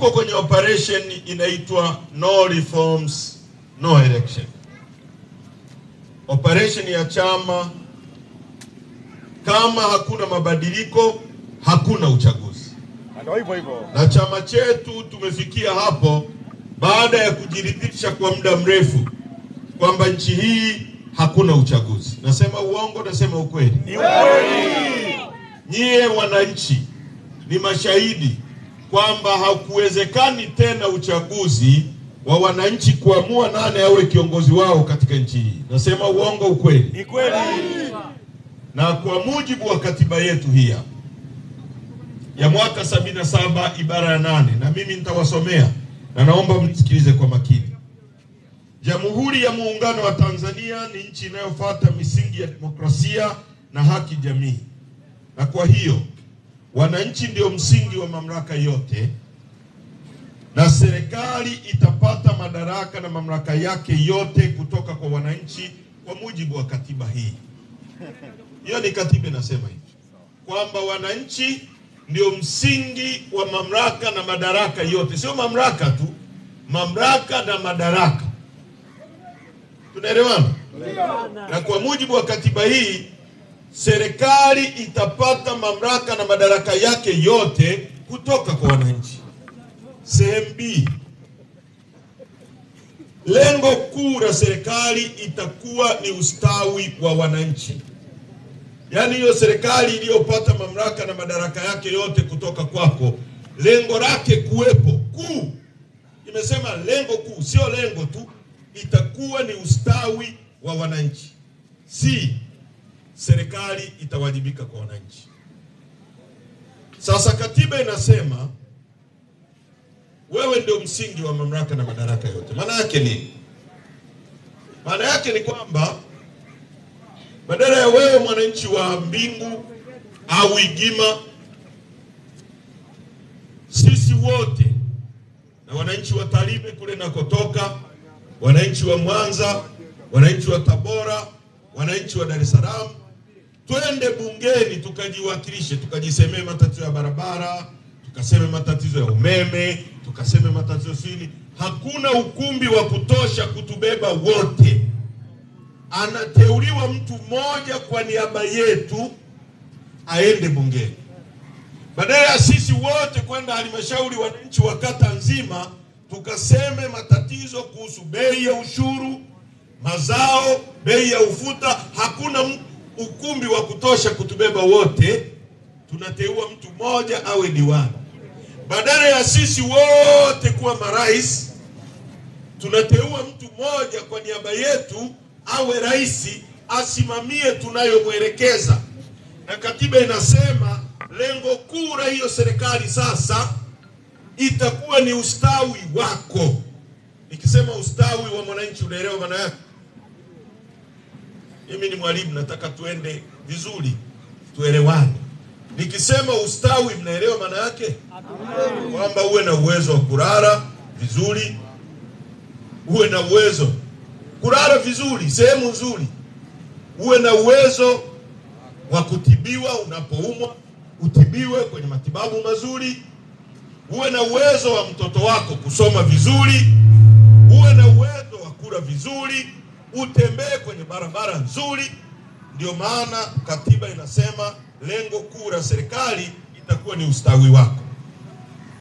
Tuko kwenye operation inaitwa no reforms no election. Operation ya chama, kama hakuna mabadiliko hakuna uchaguzi. Na chama chetu tumefikia hapo baada ya kujiridhisha kwa muda mrefu kwamba nchi hii hakuna uchaguzi. Nasema uongo, nasema ukweli? Ni ukweli. Nyie wananchi ni mashahidi kwamba hakuwezekani tena uchaguzi wa wananchi kuamua nani awe kiongozi wao katika nchi hii. Nasema uongo, ukweli? Ni kweli. Na kwa mujibu wa katiba yetu hii ya mwaka 77 ibara ya 8, na mimi nitawasomea na naomba msikilize kwa makini. Jamhuri ya Muungano wa Tanzania ni nchi inayofuata misingi ya demokrasia na haki jamii. Na kwa hiyo wananchi ndio msingi wa mamlaka yote, na serikali itapata madaraka na mamlaka yake yote kutoka kwa wananchi kwa mujibu wa katiba hii. Hiyo ni katiba inasema hivi, kwamba wananchi ndio msingi wa mamlaka na madaraka yote. Sio mamlaka tu, mamlaka na madaraka. Tunaelewana? Na kwa mujibu wa katiba hii serikali itapata mamlaka na madaraka yake yote kutoka kwa wananchi. Sehemu B, lengo kuu la serikali itakuwa ni ustawi wa wananchi. Yaani hiyo serikali iliyopata mamlaka na madaraka yake yote kutoka kwako, lengo lake kuwepo kuu. Imesema lengo kuu, sio lengo tu, itakuwa ni ustawi wa wananchi. Si serikali itawajibika kwa wananchi. Sasa katiba inasema wewe ndio msingi wa mamlaka na madaraka yote. Maana yake ni Maana yake ni kwamba badala ya wewe mwananchi wa Mbingu au Igima, sisi wote na wananchi wa Tarime kule nakotoka, wananchi wa Mwanza, wananchi wa Tabora, wananchi wa Dar es Salaam, twende bungeni tukajiwakilishe, tukajisemee matatizo ya barabara, tukaseme matatizo ya umeme, tukaseme matatizo sili. Hakuna ukumbi wa kutosha kutubeba wote. Anateuliwa mtu mmoja kwa niaba yetu aende bungeni. Badala ya sisi wote kwenda halmashauri wananchi wa kata nzima tukaseme matatizo kuhusu bei ya ushuru, mazao, bei ya ufuta, hakuna ukumbi wa kutosha kutubeba wote, tunateua mtu mmoja awe diwani. Badala ya sisi wote kuwa marais, tunateua mtu mmoja kwa niaba yetu awe rais, asimamie tunayomwelekeza. Na katiba inasema lengo kuu la hiyo serikali sasa itakuwa ni ustawi wako. Nikisema ustawi wa mwananchi, unaelewa maana yake? Mimi ni mwalimu, nataka tuende vizuri, tuelewane. Nikisema ustawi, mnaelewa maana yake? Kwamba uwe na uwezo wa kulala vizuri, uwe na uwezo kulala vizuri, sehemu nzuri, uwe na uwezo wa kutibiwa unapoumwa, utibiwe kwenye matibabu mazuri, uwe na uwezo wa mtoto wako kusoma vizuri, uwe na uwezo wa kula vizuri, utembee kwenye barabara nzuri. Ndio maana katiba inasema lengo kuu la serikali itakuwa ni ustawi wako.